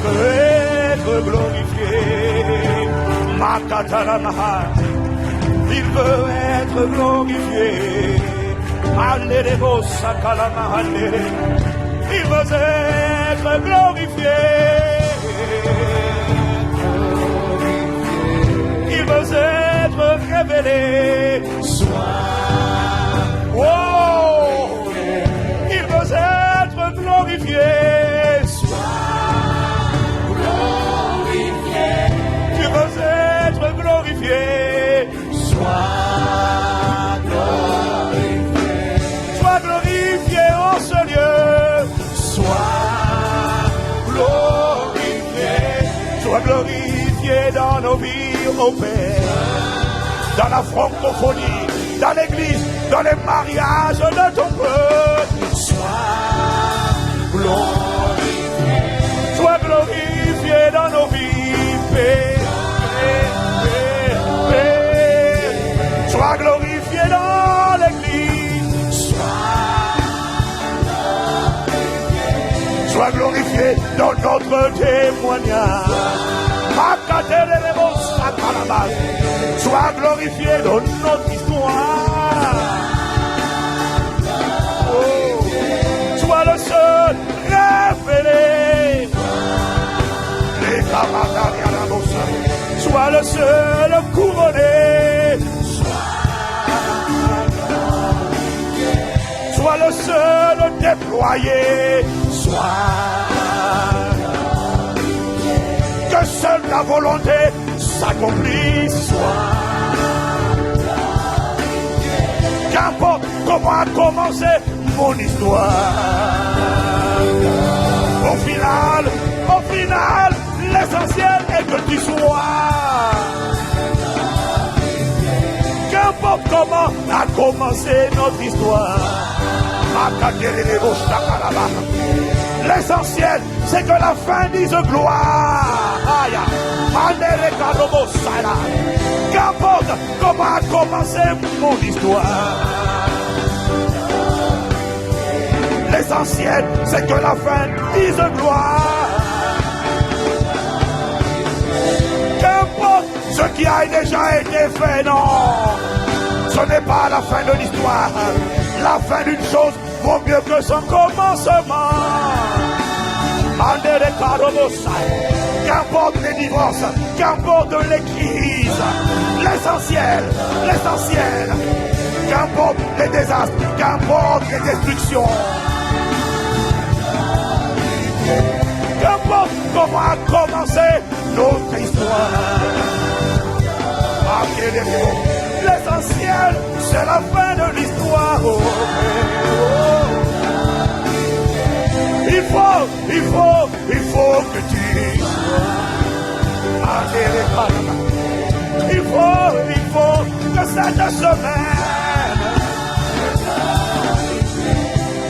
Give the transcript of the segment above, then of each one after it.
veux être glorifié. Makatalamaha, il veut être glorifié. Alléluia, Sakalamaha, il veut être glorifié. Il veut être révélé. Oh, il veut être glorifié. Tu veux être glorifié. Sois glorifié en ce lieu. Sois glorifié dans nos vies, au Père. Dans la francophonie, dans l'église, dans les mariages de ton peuple. Sois glorifié dans nos vies, Père. Sois glorifié dans l'église. Sois glorifié dans notre témoignage. Sois glorifié dans notre histoire. Oh. Sois le seul révélé. Sois le seul couronné. Sois le seul déployé. Que seule ta volonté s'accomplisse. Qu'importe comment a commencé mon histoire. Au final, l'essentiel est que tu sois. Qu'importe comment a commencé notre histoire. L'essentiel, c'est que la fin dise gloire. Qu'importe comment a commencé mon histoire. L'essentiel, c'est que la fin dise gloire. Qu'importe ce qui a déjà été fait, non. Ce n'est pas la fin de l'histoire. La fin d'une chose vaut mieux que son commencement. Qu'importe les divorces, qu'importe les crises, l'essentiel, qu'importe les désastres, qu'importe les destructions, qu'importe comment a commencé notre histoire. L'essentiel, c'est la fin de l'histoire. Il faut que tu il faut que cette semaine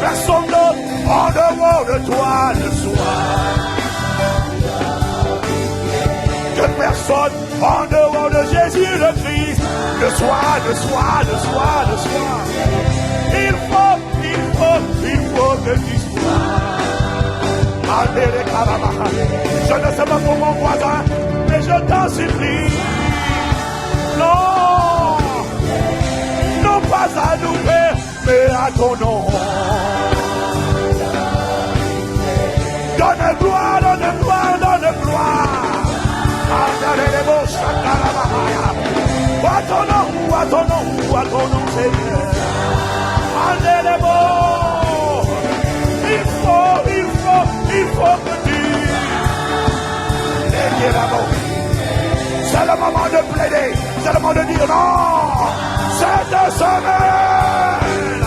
personne d'autre en dehors de toi ne soit. Que personne en dehors de Jésus le Christ ne soit. Il faut que tu sois. Je ne sais pas pour mon voisin, mais je t'en supplie. Non pas à nous, Père, mais à ton nom. Donne gloire. À ton nom, Seigneur. Il faut que tu. C'est le moment de plaider, c'est le moment de dire non. Cette semaine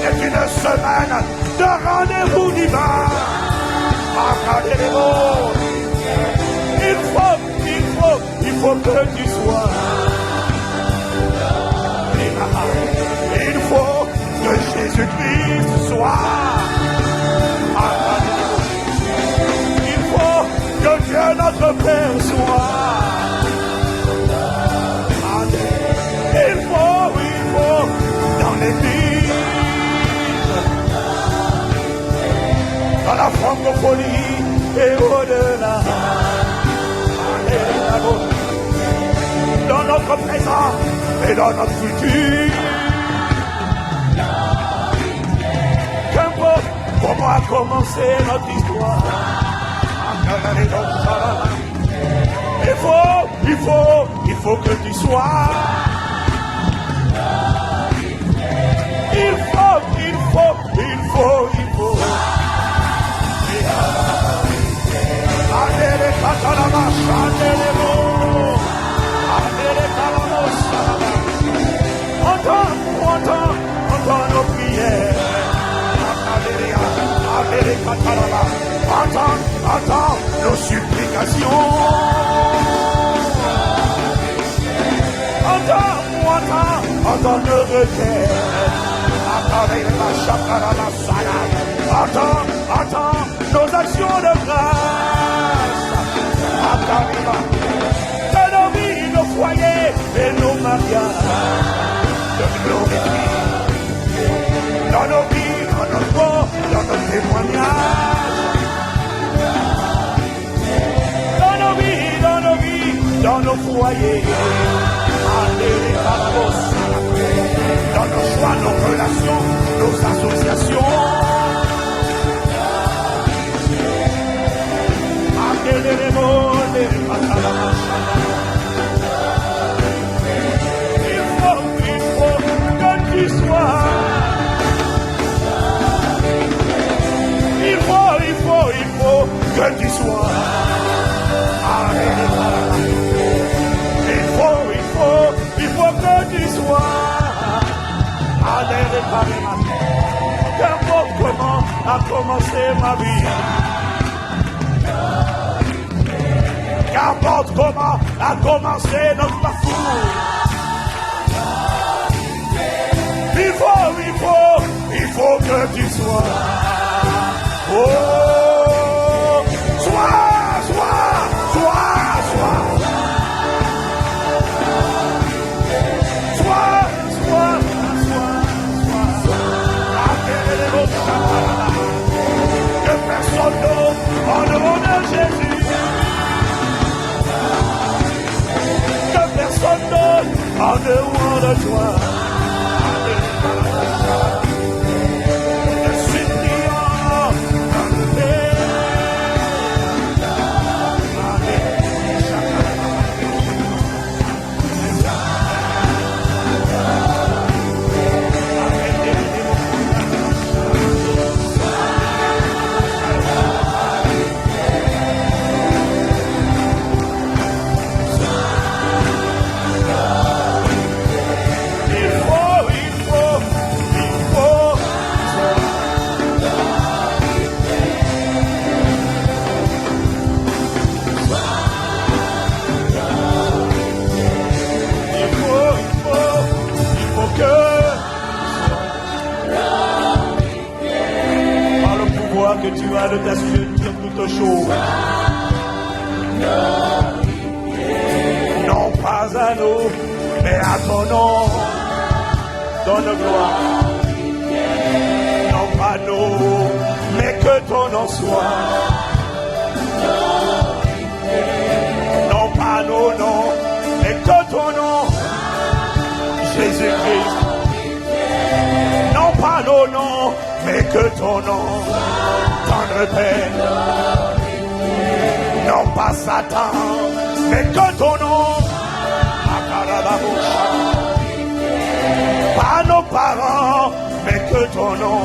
est une semaine de rendez-vous divin. Il faut que tu sois. Il faut que Jésus-Christ soit. Il faut que Dieu notre Père soit. Il faut dans l'église, dans la francophonie et au-delà. notre présent et dans notre futur. Qu'importe comment a commencé notre histoire. Il faut que tu sois. Il faut. Allez, katalama, chandele mo. Allez, kalamo, salama. Entends nos prières. Allez, katalama. Entends nos supplications. Entends nos requêtes. Attends nos actions de grâce. Que nos vies, nos foyers et nos mariages te glorifient. Dans nos vies, dans notre corps, dans notre témoignage. Dans nos vies, dans nos foyers. Dans nos choix, nos relations, nos associations. Il faut que tu sois. Il faut que tu sois. Il faut que tu sois. Qu'importe comment a commencé ma vie. Qu'importe comment a commencé notre parcours. Il faut que tu sois. Oh, sois. Que personne d'autre en dehors de Jésus. Que personne d'autre en dehors de toi. Je suis priant dans le que tu as de t'assurer toutes choses. Non pas à nous, mais à ton nom. Donne gloire. Non pas nous, mais que ton nom soit. Non pas nos noms, mais que ton nom. Jésus-Christ. Non pas nos noms, mais que ton nom. Tendre Père, non pas Satan, mais que ton nom. Pas nos parents, mais que ton nom.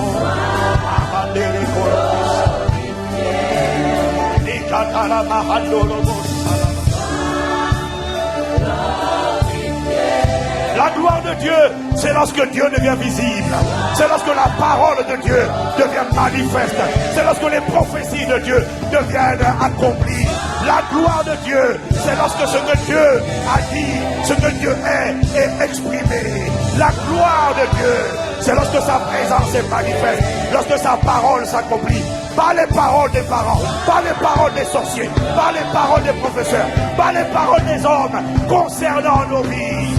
La gloire de Dieu, c'est lorsque Dieu devient visible. C'est lorsque la parole de Dieu devient manifeste. C'est lorsque les prophéties de Dieu deviennent accomplies. La gloire de Dieu, c'est lorsque ce que Dieu a dit, ce que Dieu est exprimé. La gloire de Dieu, c'est lorsque sa présence est manifeste, lorsque sa parole s'accomplit. Pas les paroles des parents, pas les paroles des sorciers, pas les paroles des professeurs, pas les paroles des hommes concernant nos vies.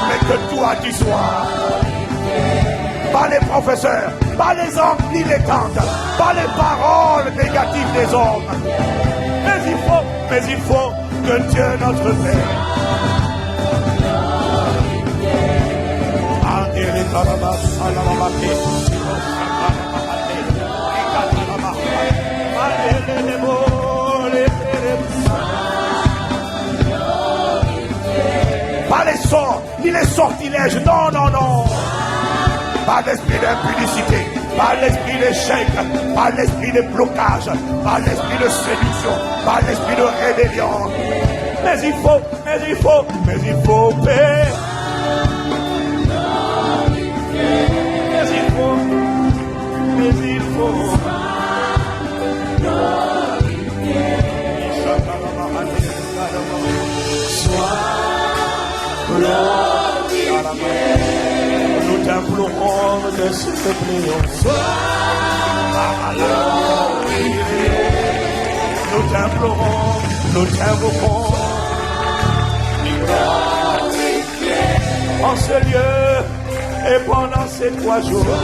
Mais que toi tu sois. Pas les professeurs, pas les hommes ni les tantes, pas les paroles négatives des hommes. Mais il faut que Dieu notre Père Pas les sorts, ni les sortilèges, non, non, non. Pas l'esprit d'impudicité, pas l'esprit d'échec, pas l'esprit de blocage, pas l'esprit de séduction, pas l'esprit de rébellion. Mais il faut paix. Mais il faut. Nous t'implorons de se plaire. Nous t'implorons, nous t'invoquons. En ce lieu et pendant ces 3 jours,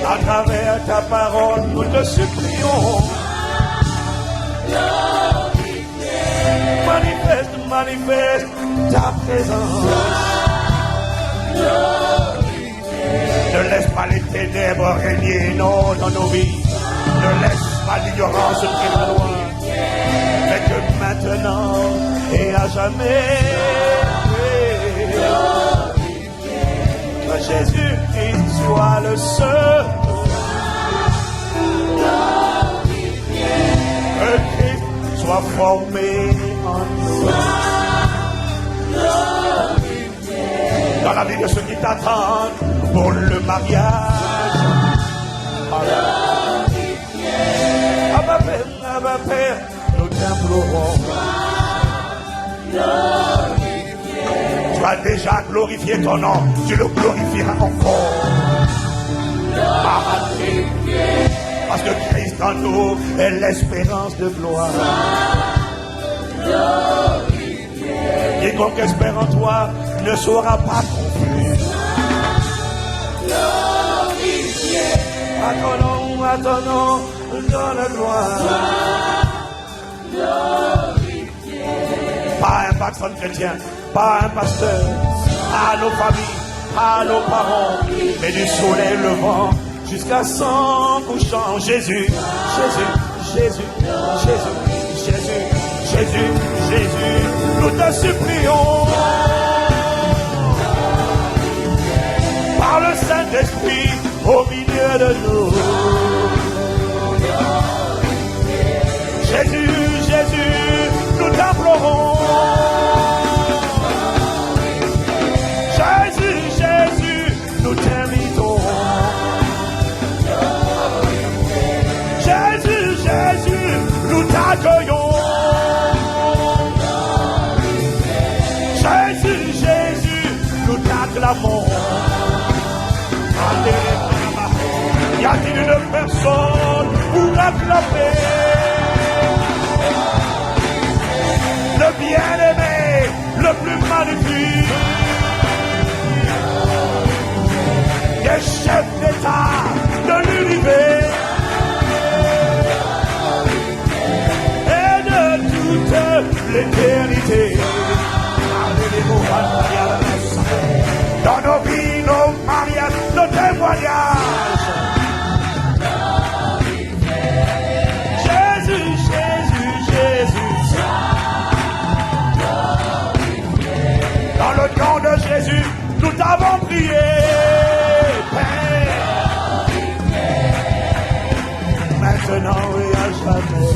à travers ta parole, nous te supplions. Manifeste ta présence. Ne laisse pas les ténèbres régner, non, dans nos vies. Ne laisse pas l'ignorance prévaloir. Mais que maintenant et à jamais, que Jésus-Christ soit le seul. Que Christ soit formé en nous. Dans la vie de ceux qui t'attendent pour le mariage. Abba Père, nous t'implorons. Tu as déjà glorifié ton nom, tu le glorifieras encore. Parce que Christ en nous est l'espérance de gloire. Quiconque espère en toi ne sera pas confus. Attendons dans la gloire. Pas un patron chrétien, pas un pasteur, à nos familles, à nos parents, mais du soleil levant jusqu'à son couchant. Jésus, nous te supplions. Par le Saint-Esprit au milieu de nous. Jésus, nous t'implorons. Jésus, nous t'invitons. Jésus, nous t'accueillons. Jésus, nous t'acclamons. Y a-t-il une personne pour acclamer le bien-aimé, le plus magnifique des chefs d'État de l'univers et de toute l'éternité? Dans nos vies, nos mariages, nos témoignages. Jésus. Dans le nom de Jésus, nous t'avons prié, Père. Maintenant et à jamais.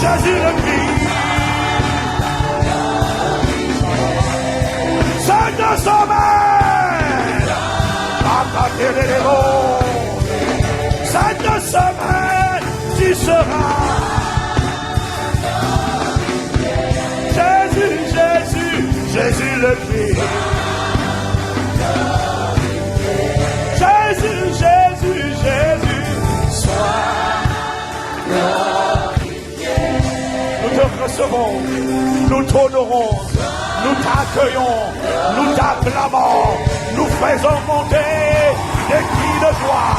Jésus le Christ. Cette semaine, cette semaine, tu seras. Jésus le Christ. Jésus, sois glorifié. Nous te recevons, nous t'honorons, nous t'accueillons, nous t'acclamons, nous faisons monter des cris de joie,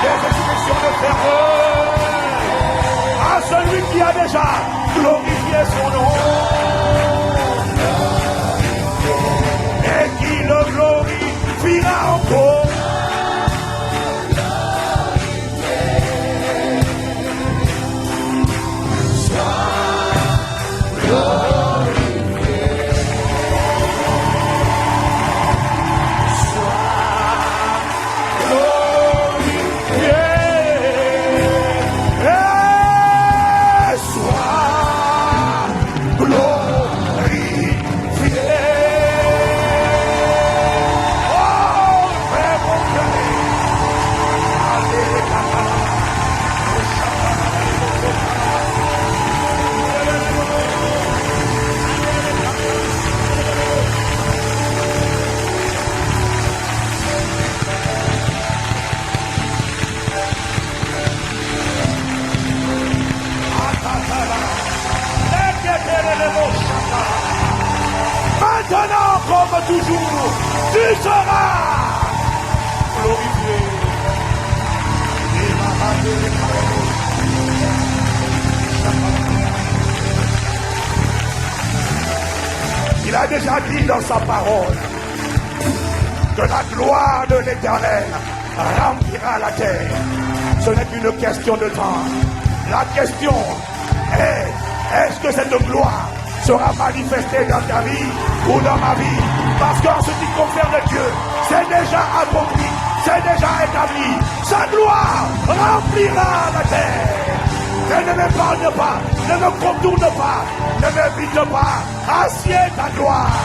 des expressions de ferveur à celui qui a déjà glorifié son nom et qui le glorifiera encore. Maintenant, comme toujours, tu seras glorifié. Il a déjà dit dans sa parole que la gloire de l'Éternel remplira la terre. Ce n'est qu'une question de temps. La question est-ce que cette gloire sera manifestée dans ta vie ou dans ma vie? Parce qu'en ce qui concerne Dieu, c'est déjà accompli, c'est déjà établi. Sa gloire remplira la terre. Et ne m'épargne pas, ne me contourne pas, ne m'évite pas. Assieds ta gloire.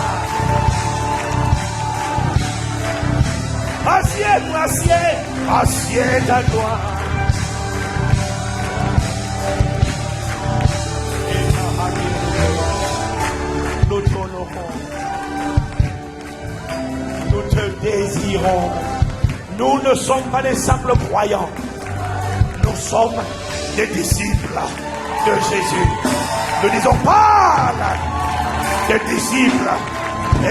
Assieds ta gloire. Nous t'honorons, nous te désirons. Nous ne sommes pas des simples croyants, nous sommes des disciples de Jésus. Nous disons parle, des disciples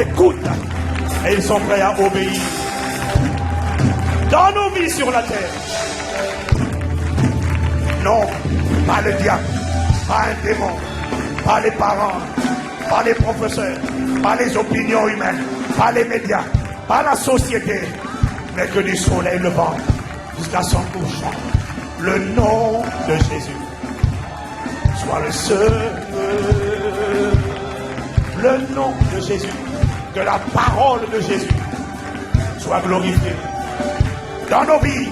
écoutent et ils sont prêts à obéir. Dans nos vies sur la terre, non, pas le diable, pas un démon, pas les parents, pas les professeurs, pas les opinions humaines, pas les médias, pas la société, mais que du soleil levant jusqu'à son couchant, le nom de Jésus soit le seul. Le nom de Jésus, que la parole de Jésus soit glorifiée dans nos vies.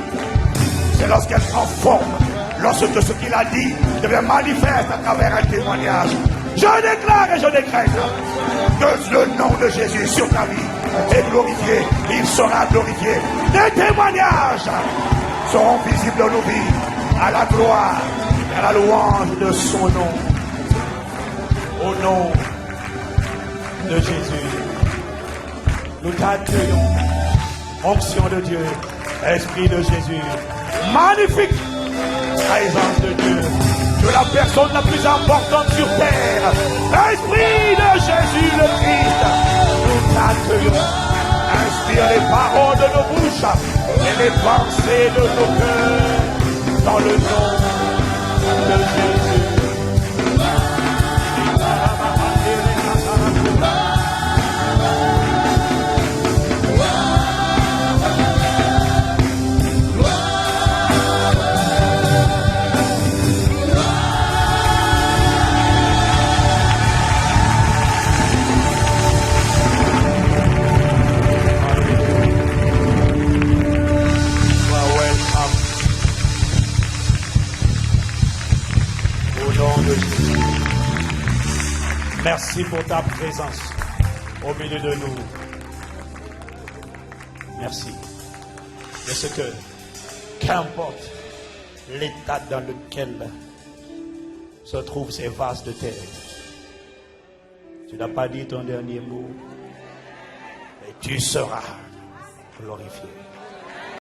C'est lorsqu'elle prend forme, lorsque ce qu'il a dit devient manifeste à travers un témoignage. Je déclare et je décrète que le nom de Jésus sur ta vie est glorifié. Il sera glorifié. Les témoignages seront visibles dans nos vies à la gloire et à la louange de son nom. Au nom de Jésus, nous t'accueillons. Onction de Dieu, Esprit de Jésus, magnifique présence de Dieu, de la personne la plus importante sur terre, Esprit de Jésus le Christ, nous t'accueillons. Inspire les paroles de nos bouches et les pensées de nos cœurs dans le nom de Jésus. Merci pour ta présence au milieu de nous. Merci. De ce que, qu'importe l'état dans lequel se trouvent ces vases de terre, tu n'as pas dit ton dernier mot, mais tu seras glorifié.